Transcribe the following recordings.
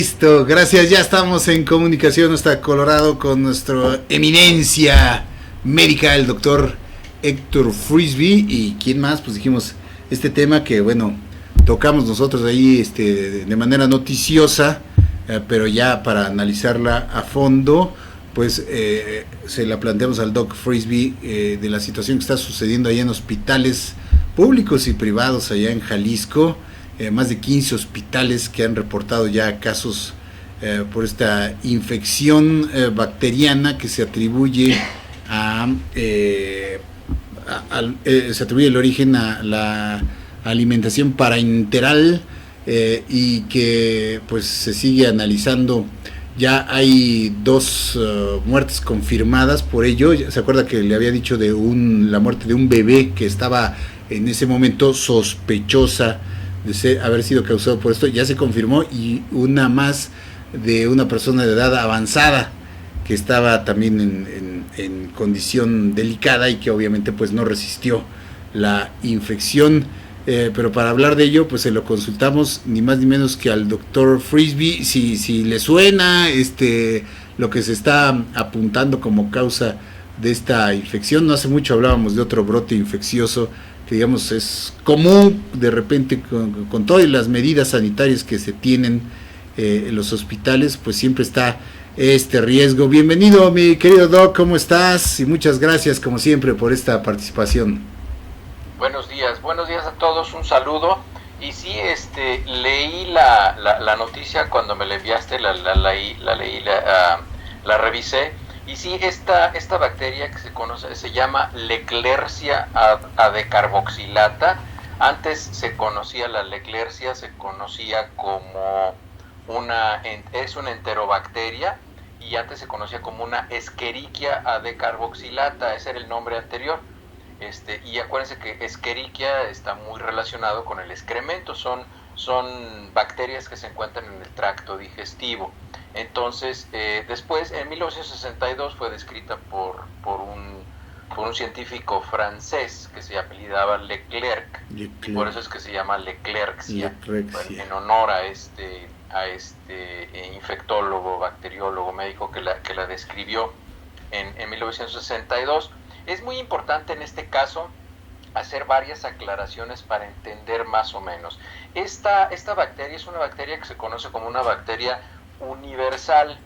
Listo, gracias, ya estamos en comunicación hasta Colorado con nuestra eminencia médica, el doctor Héctor Frisby. Y quién más, pues dijimos este tema que bueno, tocamos nosotros ahí de manera noticiosa, pero ya para analizarla a fondo, pues se la planteamos al doc Frisby, de la situación que está sucediendo allá en hospitales públicos y privados allá en Jalisco. Más de 15 hospitales que han reportado ya casos por esta infección bacteriana que se atribuye se atribuye el origen a la alimentación parenteral, y que pues se sigue analizando. Ya hay dos muertes confirmadas por ello. ¿Se acuerda que le había dicho de la muerte de un bebé que estaba en ese momento sospechosa de haber sido causado por esto? Ya se confirmó, y una más de una persona de edad avanzada que estaba también en condición delicada y que obviamente pues no resistió la infección. Pero para hablar de ello pues se lo consultamos ni más ni menos que al doctor Frisby. Si le suena lo que se está apuntando como causa de esta infección. No hace mucho hablábamos de otro brote infeccioso que digamos es común de repente con todas las medidas sanitarias que se tienen en los hospitales, pues siempre está este riesgo. Bienvenido, mi querido Doc, ¿cómo estás? Y muchas gracias como siempre por esta participación. Buenos días a todos, un saludo. Y sí, leí la noticia cuando me la enviaste, la revisé. Y sí, esta bacteria que se conoce se llama Leclercia adecarboxilata. Antes se conocía la Leclercia, se conocía como es una enterobacteria, y antes se conocía como una Escherichia adecarboxilata, ese era el nombre anterior. Y acuérdense que Escherichia está muy relacionado con el excremento, son bacterias que se encuentran en el tracto digestivo. Entonces, después, en 1962 fue descrita por un científico francés que se apellidaba Leclerc, y por eso es que se llama Leclercia, en honor a este infectólogo, bacteriólogo, médico que la describió en 1962. Es muy importante en este caso hacer varias aclaraciones para entender más o menos. Esta bacteria es una bacteria que se conoce como una bacteria universal,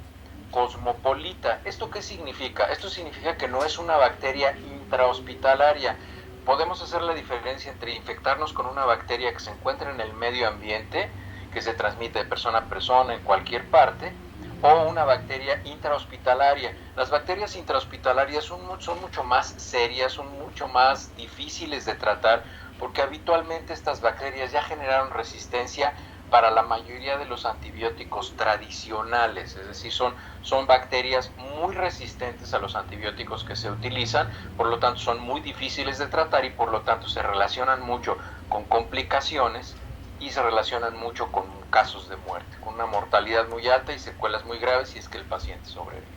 cosmopolita. ¿Esto qué significa? Esto significa que no es una bacteria intrahospitalaria. Podemos hacer la diferencia entre infectarnos con una bacteria que se encuentra en el medio ambiente, que se transmite de persona a persona en cualquier parte, o una bacteria intrahospitalaria. Las bacterias intrahospitalarias son mucho más serias, son mucho más difíciles de tratar, porque habitualmente estas bacterias ya generaron resistencia para la mayoría de los antibióticos tradicionales, es decir, son bacterias muy resistentes a los antibióticos que se utilizan, por lo tanto son muy difíciles de tratar y por lo tanto se relacionan mucho con complicaciones y se relacionan mucho con casos de muerte, con una mortalidad muy alta y secuelas muy graves si es que el paciente sobrevive.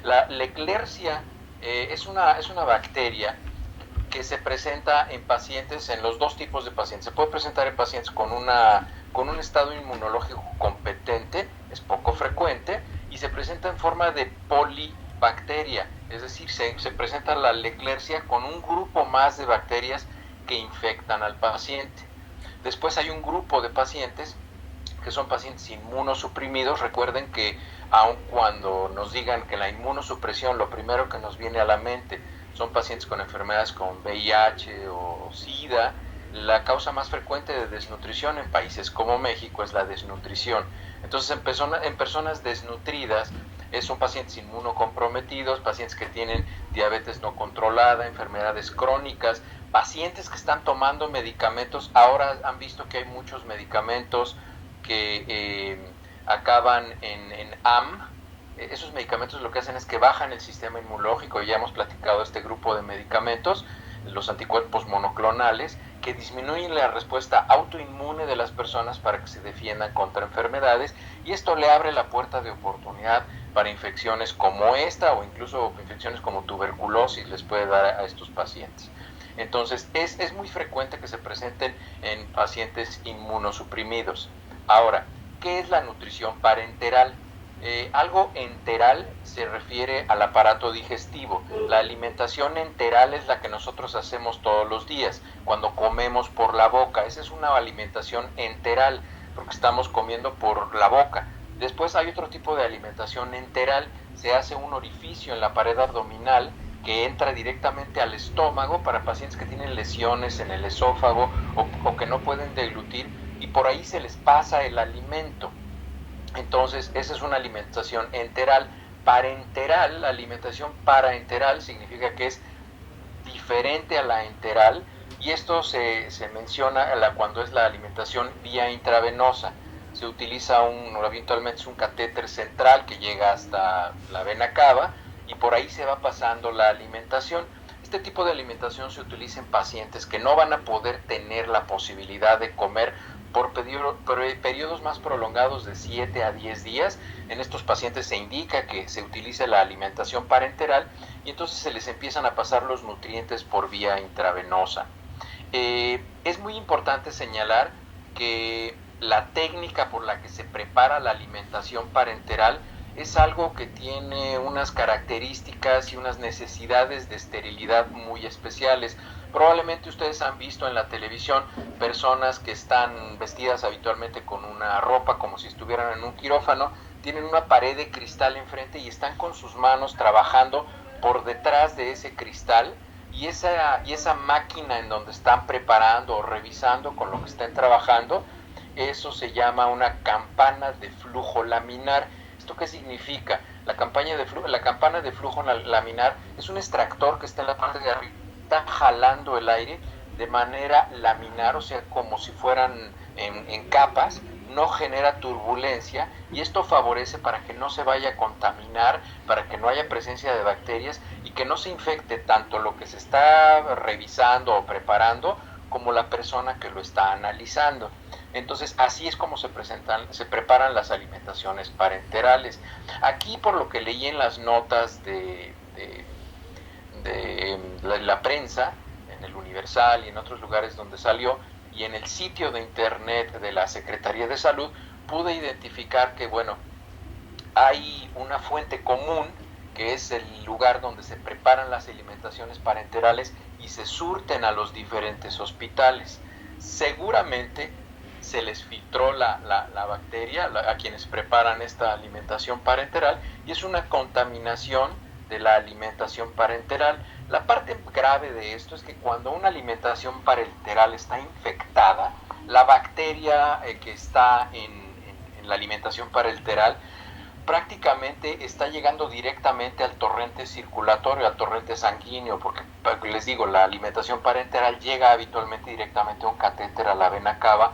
La Leclercia es una bacteria que se presenta en pacientes, en los dos tipos de pacientes. Se puede presentar en pacientes con un estado inmunológico competente, es poco frecuente, y se presenta en forma de polibacteria, es decir, se presenta la Leclercia con un grupo más de bacterias que infectan al paciente. Después hay un grupo de pacientes que son pacientes inmunosuprimidos. Recuerden que aun cuando nos digan que la inmunosupresión, lo primero que nos viene a la mente son pacientes con enfermedades como VIH o SIDA, la causa más frecuente de desnutrición en países como México es la desnutrición. Entonces, en personas desnutridas son pacientes inmunocomprometidos, pacientes que tienen diabetes no controlada, enfermedades crónicas, pacientes que están tomando medicamentos. Ahora han visto que hay muchos medicamentos que acaban en AM. Esos medicamentos lo que hacen es que bajan el sistema inmunológico. Ya hemos platicado este grupo de medicamentos, los anticuerpos monoclonales, que disminuyen la respuesta autoinmune de las personas para que se defiendan contra enfermedades, y esto le abre la puerta de oportunidad para infecciones como esta, o incluso infecciones como tuberculosis les puede dar a estos pacientes. Entonces es muy frecuente que se presenten en pacientes inmunosuprimidos. Ahora, ¿Qué es la nutrición parenteral? Algo enteral se refiere al aparato digestivo. La alimentación enteral es la que nosotros hacemos todos los días, cuando comemos por la boca. Esa es una alimentación enteral, porque estamos comiendo por la boca. Después hay otro tipo de alimentación enteral, se hace un orificio en la pared abdominal que entra directamente al estómago para pacientes que tienen lesiones en el esófago o que no pueden deglutir, y por ahí se les pasa el alimento. Entonces, esa es una alimentación enteral. Parenteral, la alimentación paraenteral significa que es diferente a la enteral, y esto se menciona cuando es la alimentación vía intravenosa. Se utiliza habitualmente es un catéter central que llega hasta la vena cava y por ahí se va pasando la alimentación. Este tipo de alimentación se utiliza en pacientes que no van a poder tener la posibilidad de comer por periodos más prolongados de 7 a 10 días. En estos pacientes se indica que se utilice la alimentación parenteral y entonces se les empiezan a pasar los nutrientes por vía intravenosa. Es muy importante señalar que la técnica por la que se prepara la alimentación parenteral es algo que tiene unas características y unas necesidades de esterilidad muy especiales. Probablemente ustedes han visto en la televisión personas que están vestidas habitualmente con una ropa como si estuvieran en un quirófano, tienen una pared de cristal enfrente y están con sus manos trabajando por detrás de ese cristal, y esa máquina en donde están preparando o revisando con lo que estén trabajando, eso se llama una campana de flujo laminar. ¿Esto qué significa? La campana de flujo laminar es un extractor que está en la parte de arriba, está jalando el aire de manera laminar, o sea, como si fueran en capas, no genera turbulencia, y esto favorece para que no se vaya a contaminar, para que no haya presencia de bacterias y que no se infecte tanto lo que se está revisando o preparando como la persona que lo está analizando. Entonces, así es como se preparan las alimentaciones parenterales. Aquí, por lo que leí en las notas de la prensa, en el Universal y en otros lugares donde salió, y en el sitio de internet de la Secretaría de Salud, pude identificar que, bueno, hay una fuente común, que es el lugar donde se preparan las alimentaciones parenterales y se surten a los diferentes hospitales. Seguramente se les filtró la bacteria a quienes preparan esta alimentación parenteral, y es una contaminación de la alimentación parenteral. La parte grave de esto es que cuando una alimentación parenteral está infectada, la bacteria que está en la alimentación parenteral prácticamente está llegando directamente al torrente circulatorio, al torrente sanguíneo, porque les digo, la alimentación parenteral llega habitualmente directamente a un catéter, a la vena cava,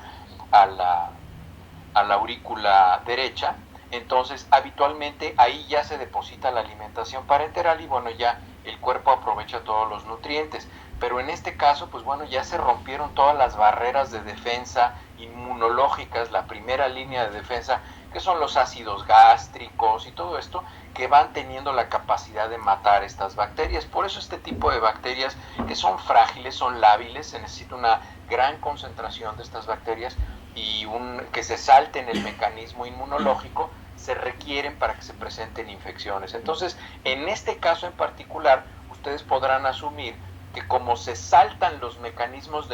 a la aurícula derecha. Entonces habitualmente ahí ya se deposita la alimentación parenteral y bueno, ya el cuerpo aprovecha todos los nutrientes. Pero en este caso, pues bueno, ya se rompieron todas las barreras de defensa inmunológicas, la primera línea de defensa, que son los ácidos gástricos y todo esto, que van teniendo la capacidad de matar estas bacterias. Por eso este tipo de bacterias, que son frágiles, son lábiles, se necesita una gran concentración de estas bacterias y que se salten el mecanismo inmunológico, se requieren para que se presenten infecciones. Entonces, en este caso en particular, ustedes podrán asumir que como se saltan los mecanismos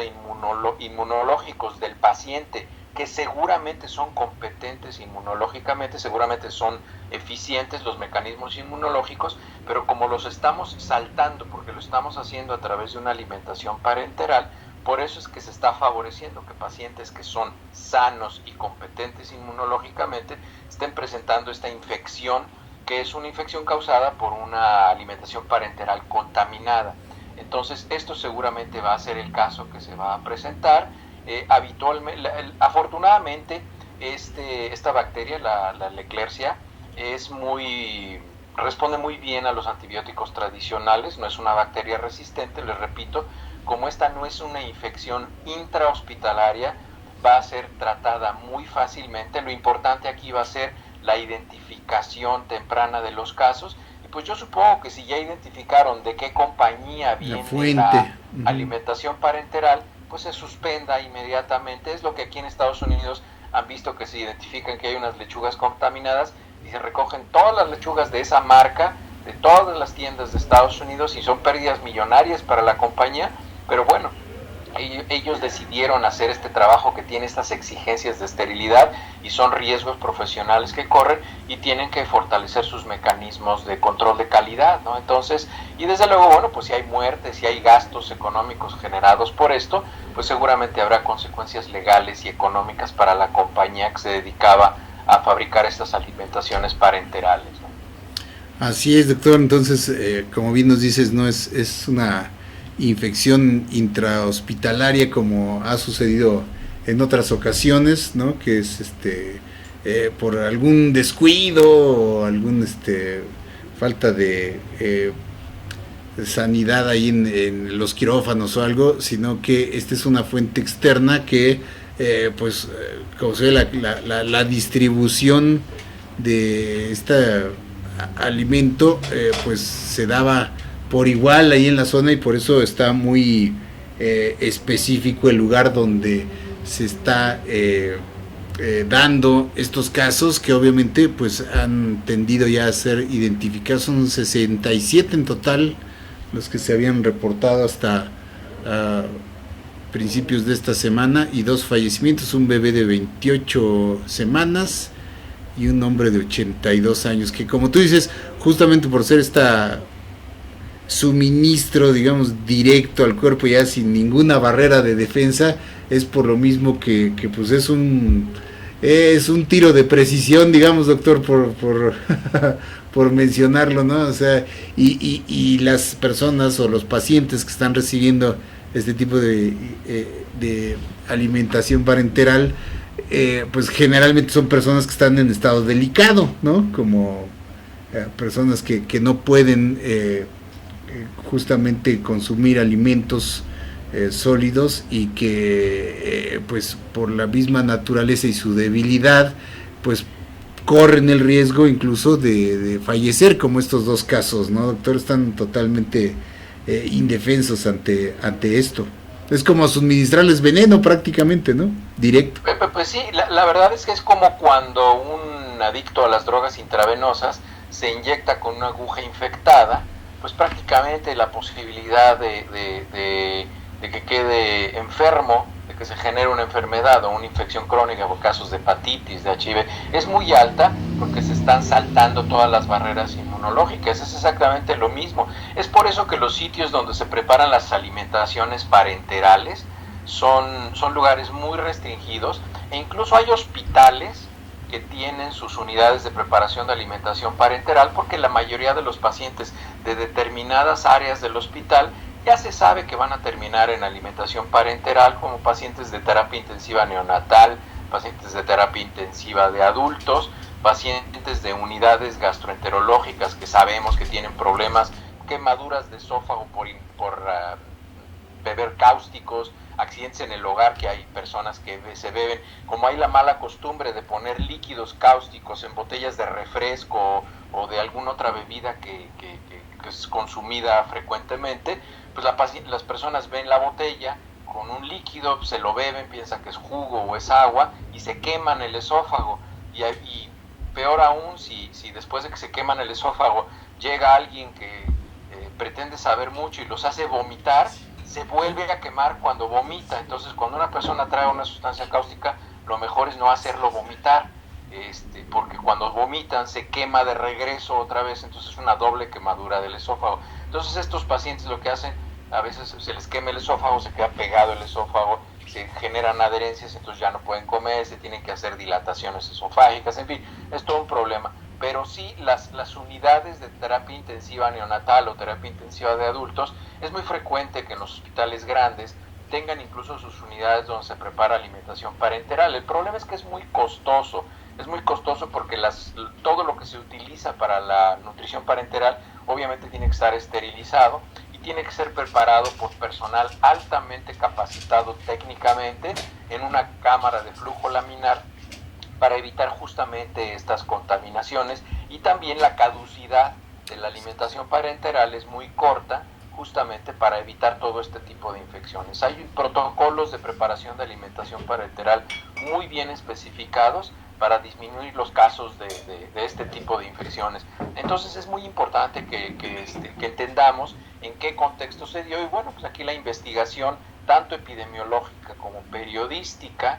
inmunológicos del paciente, que seguramente son competentes inmunológicamente, seguramente son eficientes los mecanismos inmunológicos, pero como los estamos saltando porque lo estamos haciendo a través de una alimentación parenteral, por eso es que se está favoreciendo que pacientes que son sanos y competentes inmunológicamente estén presentando esta infección, que es una infección causada por una alimentación parenteral contaminada. Entonces, esto seguramente va a ser el caso que se va a presentar. Afortunadamente, esta bacteria, la Leclercia, responde muy bien a los antibióticos tradicionales, no es una bacteria resistente, les repito. Como esta no es una infección intrahospitalaria, va a ser tratada muy fácilmente. Lo importante aquí va a ser la identificación temprana de los casos. Y pues yo supongo que si ya identificaron de qué compañía viene la alimentación parenteral, pues se suspenda inmediatamente. Es lo que aquí en Estados Unidos han visto que se identifican que hay unas lechugas contaminadas y se recogen todas las lechugas de esa marca, de todas las tiendas de Estados Unidos, y son pérdidas millonarias para la compañía, pero bueno, ellos decidieron hacer este trabajo que tiene estas exigencias de esterilidad y son riesgos profesionales que corren y tienen que fortalecer sus mecanismos de control de calidad, ¿no? Entonces, y desde luego, bueno, pues si hay muertes, si hay gastos económicos generados por esto, pues seguramente habrá consecuencias legales y económicas para la compañía que se dedicaba a fabricar estas alimentaciones parenterales, ¿no? Así es, doctor. Entonces, como bien nos dices, no es una infección intrahospitalaria como ha sucedido en otras ocasiones, ¿no? Que es por algún descuido o algún falta de sanidad ahí en los quirófanos o algo, sino que esta es una fuente externa que como se ve la distribución de este alimento pues se daba por igual ahí en la zona, y por eso está muy específico el lugar donde se está dando estos casos, que obviamente pues han tendido ya a ser identificados. Son 67 en total los que se habían reportado hasta principios de esta semana, y 2 fallecimientos, un bebé de 28 semanas y un hombre de 82 años, que como tú dices, justamente por ser esta suministro, digamos, directo al cuerpo, ya sin ninguna barrera de defensa, es por lo mismo que pues es un tiro de precisión, digamos, doctor, por por mencionarlo, ¿no? O sea, y las personas o los pacientes que están recibiendo este tipo de alimentación parenteral, pues generalmente son personas que están en estado delicado, ¿no? Como personas que no pueden justamente consumir alimentos sólidos, y que pues por la misma naturaleza y su debilidad pues corren el riesgo incluso de fallecer, como estos 2 casos, ¿no, doctor? Están totalmente indefensos ante esto. Es como suministrarles veneno prácticamente, ¿no? Directo. Pues sí, la verdad es que es como cuando un adicto a las drogas intravenosas se inyecta con una aguja infectada, pues prácticamente la posibilidad de que quede enfermo, de que se genere una enfermedad o una infección crónica por casos de hepatitis, de HIV, es muy alta, porque se están saltando todas las barreras inmunológicas. Es exactamente lo mismo. Es por eso que los sitios donde se preparan las alimentaciones parenterales son lugares muy restringidos, e incluso hay hospitales que tienen sus unidades de preparación de alimentación parenteral, porque la mayoría de los pacientes de determinadas áreas del hospital ya se sabe que van a terminar en alimentación parenteral, como pacientes de terapia intensiva neonatal, pacientes de terapia intensiva de adultos, pacientes de unidades gastroenterológicas que sabemos que tienen problemas, quemaduras de esófago por beber cáusticos, accidentes en el hogar, que hay personas que se beben, como hay la mala costumbre de poner líquidos cáusticos en botellas de refresco o de alguna otra bebida que es consumida frecuentemente, pues las personas ven la botella con un líquido, se lo beben, piensan que es jugo o es agua, y se queman el esófago, y peor aún si después de que se queman el esófago llega alguien que pretende saber mucho y los hace vomitar, se vuelve a quemar cuando vomita. Entonces, cuando una persona trae una sustancia cáustica, lo mejor es no hacerlo vomitar, porque cuando vomitan se quema de regreso otra vez, entonces es una doble quemadura del esófago. Entonces, estos pacientes lo que hacen, a veces se les quema el esófago, se queda pegado el esófago, se generan adherencias, entonces ya no pueden comer, se tienen que hacer dilataciones esofágicas, en fin, es todo un problema. Pero sí, las unidades de terapia intensiva neonatal o terapia intensiva de adultos, es muy frecuente que en los hospitales grandes tengan incluso sus unidades donde se prepara alimentación parenteral. El problema es que es muy costoso porque todo lo que se utiliza para la nutrición parenteral obviamente tiene que estar esterilizado y tiene que ser preparado por personal altamente capacitado técnicamente en una cámara de flujo laminar, para evitar justamente estas contaminaciones. Y también la caducidad de la alimentación parenteral es muy corta, justamente para evitar todo este tipo de infecciones. Hay protocolos de preparación de alimentación parenteral muy bien especificados para disminuir los casos de este tipo de infecciones. Entonces es muy importante que entendamos en qué contexto se dio, y bueno, pues aquí la investigación, tanto epidemiológica como periodística,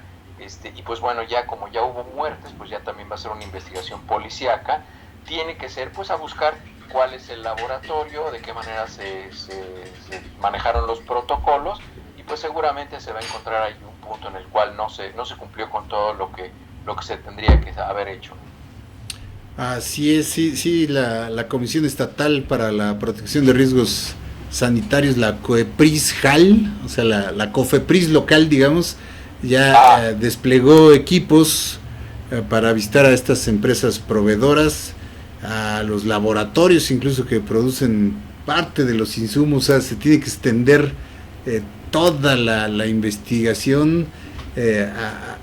y pues bueno, ya como ya hubo muertes, pues ya también va a ser una investigación policíaca, tiene que ser pues a buscar cuál es el laboratorio, de qué manera se manejaron los protocolos, y pues seguramente se va a encontrar ahí un punto en el cual no se cumplió con todo lo que se tendría que haber hecho. Así es, sí, la Comisión Estatal para la Protección de Riesgos Sanitarios, la COEPRIS-JAL, o sea, la COFEPRIS local, digamos, ya desplegó equipos para visitar a estas empresas proveedoras, a los laboratorios incluso que producen parte de los insumos. O sea, se tiene que extender toda la investigación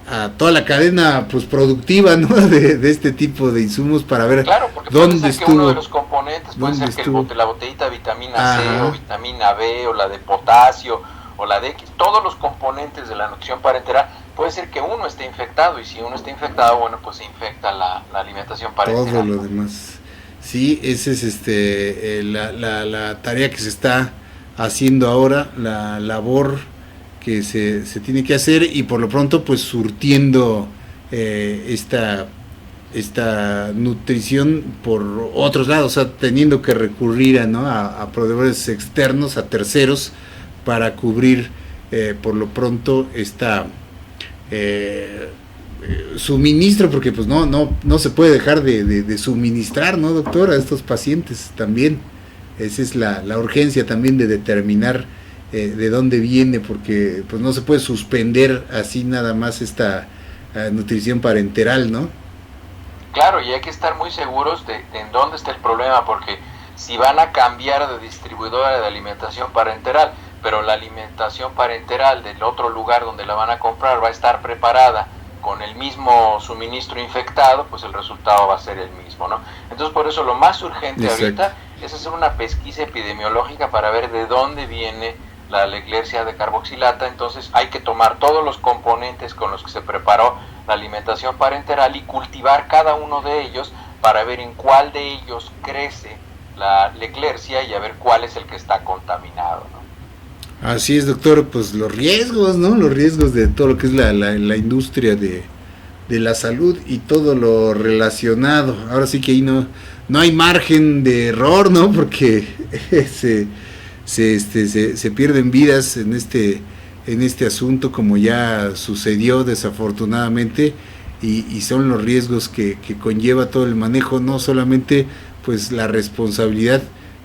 a toda la cadena pues productiva, ¿no? de este tipo de insumos, para ver dónde estuvo. Que uno de los componentes puede ser que la botellita de vitamina C o vitamina B o la de potasio o la de X, todos los componentes de la nutrición parenteral, puede ser que uno esté infectado, y si uno está infectado, bueno, pues se infecta la alimentación parenteral. Todo lo demás. Sí, esa es la tarea que se está haciendo ahora, la labor que se tiene que hacer, y por lo pronto pues surtiendo esta nutrición por otros lados, o sea, teniendo que recurrir a proveedores externos, a terceros, para cubrir por lo pronto esta suministro, porque pues no se puede dejar de suministrar, ¿no, doctor? A estos pacientes también. Esa es la urgencia también de determinar de dónde viene, porque pues no se puede suspender así nada más esta nutrición parenteral, ¿no? Claro, y hay que estar muy seguros de en dónde está el problema, porque si van a cambiar de distribuidora de alimentación parenteral, pero la alimentación parenteral del otro lugar donde la van a comprar va a estar preparada con el mismo suministro infectado, pues el resultado va a ser el mismo, ¿no? Entonces, por eso lo más urgente ahorita es hacer una pesquisa epidemiológica para ver de dónde viene la Leglercia de carboxilata. Entonces hay que tomar todos los componentes con los que se preparó la alimentación parenteral y cultivar cada uno de ellos para ver en cuál de ellos crece la Leglercia y a ver cuál es el que está contaminado, ¿no? Así es, doctor, pues los riesgos, ¿no? Los riesgos de todo lo que es la industria de la salud y todo lo relacionado. Ahora sí que ahí no hay margen de error, ¿no? Porque se pierden vidas en este asunto, como ya sucedió desafortunadamente, y son los riesgos que conlleva todo el manejo, no solamente pues la responsabilidad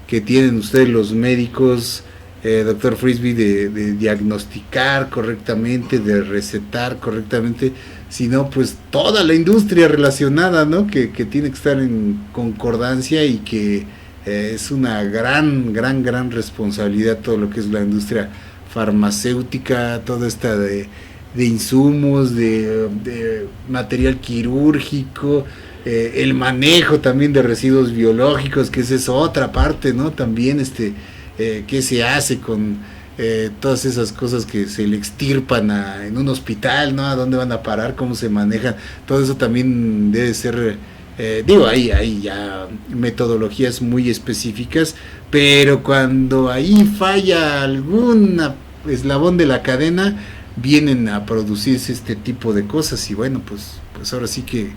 que tienen ustedes los médicos, doctor Frisby, de diagnosticar correctamente, de recetar correctamente, sino pues toda la industria relacionada, ¿no? Que tiene que estar en concordancia, y que es una gran responsabilidad todo lo que es la industria farmacéutica, toda esta de insumos, de material quirúrgico, el manejo también de residuos biológicos, que esa es otra parte, ¿no? También qué se hace con todas esas cosas que se le extirpan en un hospital, ¿no? ¿A dónde van a parar? ¿Cómo se manejan? Todo eso también debe ser, hay ya metodologías muy específicas, pero cuando ahí falla algún eslabón de la cadena, vienen a producirse este tipo de cosas, y bueno, pues ahora sí que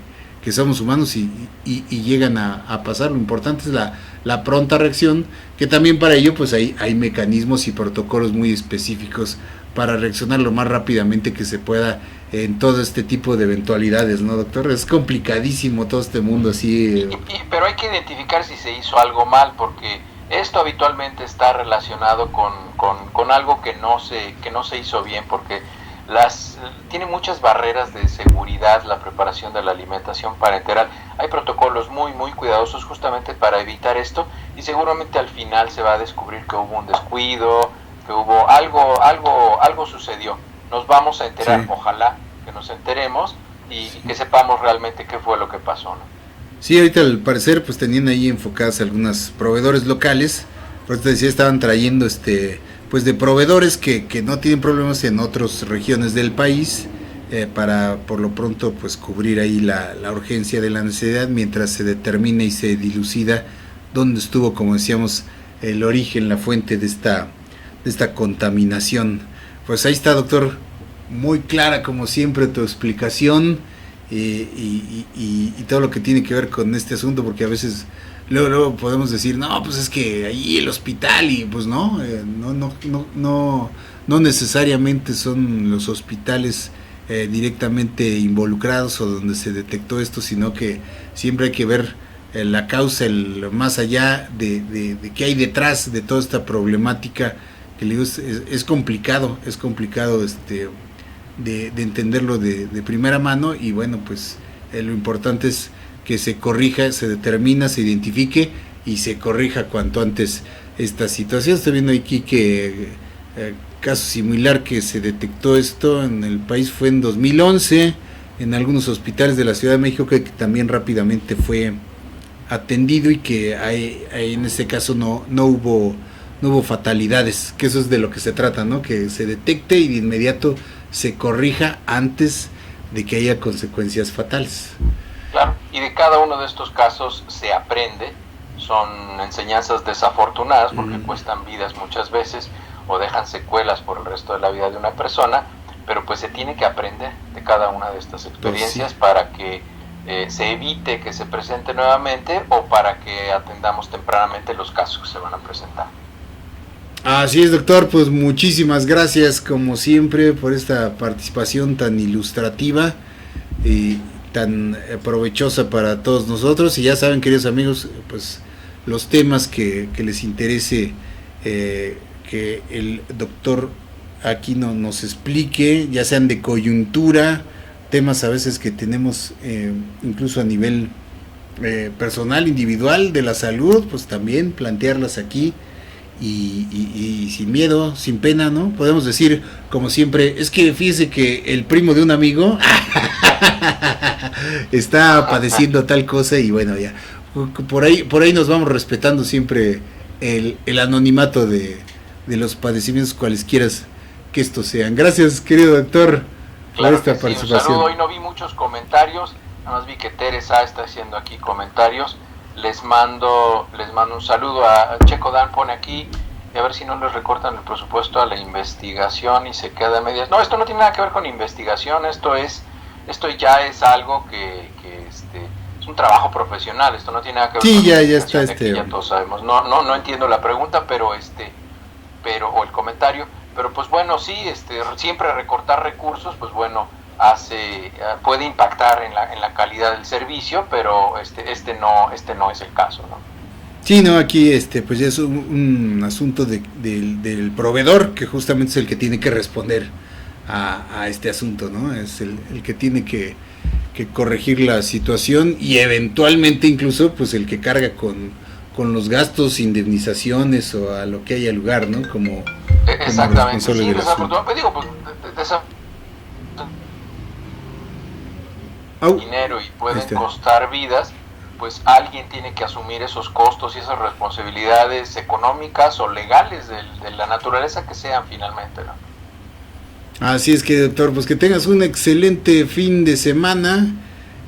somos humanos y llegan a pasar. Lo importante es la pronta reacción, que también para ello pues hay mecanismos y protocolos muy específicos para reaccionar lo más rápidamente que se pueda en todo este tipo de eventualidades, ¿no, doctor? Es complicadísimo todo este mundo así. Pero hay que identificar si se hizo algo mal, porque esto habitualmente está relacionado con algo que no se hizo bien, porque tiene muchas barreras de seguridad la preparación de la alimentación parenteral. Hay protocolos muy cuidadosos justamente para evitar esto, y seguramente al final se va a descubrir que hubo un descuido, que hubo algo sucedió. Nos vamos a enterar, sí. Ojalá que nos enteremos y que sepamos realmente qué fue lo que pasó, ¿no? Sí, ahorita al parecer pues tenían ahí enfocadas algunas proveedores locales, por eso te decía, estaban trayendo pues de proveedores que no tienen problemas en otras regiones del país, para por lo pronto pues cubrir ahí la urgencia de la necesidad mientras se determina y se dilucida dónde estuvo, como decíamos, el origen, la fuente de esta contaminación. Pues ahí está, doctor, muy clara como siempre tu explicación y todo lo que tiene que ver con este asunto, porque a veces luego podemos decir, no, pues es que ahí el hospital, y pues no, no necesariamente son los hospitales directamente involucrados o donde se detectó esto, sino que siempre hay que ver la causa, el más allá de qué hay detrás de toda esta problemática, que le digo, es complicado de entenderlo de primera mano, y bueno, pues lo importante es que se corrija, se determina, se identifique y se corrija cuanto antes esta situación. Estoy viendo aquí que caso similar que se detectó esto en el país fue en 2011 en algunos hospitales de la Ciudad de México, que también rápidamente fue atendido y que en este caso no hubo fatalidades, que eso es de lo que se trata, ¿no? Que se detecte y de inmediato se corrija antes de que haya consecuencias fatales. Claro, y de cada uno de estos casos se aprende, son enseñanzas desafortunadas porque cuestan vidas muchas veces o dejan secuelas por el resto de la vida de una persona, pero pues se tiene que aprender de cada una de estas experiencias, pues sí, para que se evite que se presente nuevamente o para que atendamos tempranamente los casos que se van a presentar. Así es, doctor, pues muchísimas gracias como siempre por esta participación tan ilustrativa y tan provechosa para todos nosotros. Y ya saben, queridos amigos, pues los temas que les interese que el doctor aquí nos explique, ya sean de coyuntura, temas a veces que tenemos incluso a nivel personal, individual, de la salud, pues también plantearlas aquí. Y sin miedo, sin pena, ¿no? Podemos decir, como siempre, es que fíjese que el primo de un amigo está padeciendo tal cosa, y bueno, ya por ahí nos vamos respetando siempre el anonimato de los padecimientos cualesquiera que estos sean. Gracias, querido doctor, por esta participación. Un saludo. Hoy no vi muchos comentarios, nada más vi que Teresa está haciendo aquí comentarios. Les mando un saludo a Checo Dan, pone aquí, y a ver si no les recortan el presupuesto a la investigación y se queda a medias. No, esto no tiene nada que ver con investigación, esto ya es algo que es un trabajo profesional, esto no tiene nada que ver con investigación. Sí, ya está ya todos sabemos. No entiendo la pregunta, pero o el comentario, pero pues bueno, sí, siempre recortar recursos, pues bueno, puede impactar en la calidad del servicio, pero este no es el caso, ¿no? Sí, no, aquí pues ya es un asunto del proveedor, que justamente es el que tiene que responder a este asunto, ¿no? Es el que tiene que corregir la situación y eventualmente incluso pues el que carga con los gastos, indemnizaciones o a lo que haya lugar, ¿no? Como exactamente, sí, desafortunadamente, digo, pues dinero y pueden costar vidas, pues alguien tiene que asumir esos costos y esas responsabilidades económicas o legales de la naturaleza que sean finalmente, ¿no? Así es, que doctor, pues que tengas un excelente fin de semana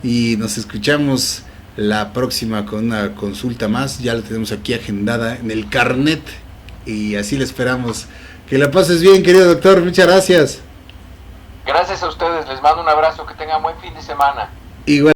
y nos escuchamos la próxima con una consulta más. Ya la tenemos aquí agendada en el carnet y así la esperamos. Que la pases bien, querido doctor, muchas gracias. Gracias a ustedes, les mando un abrazo, que tengan buen fin de semana. Igual.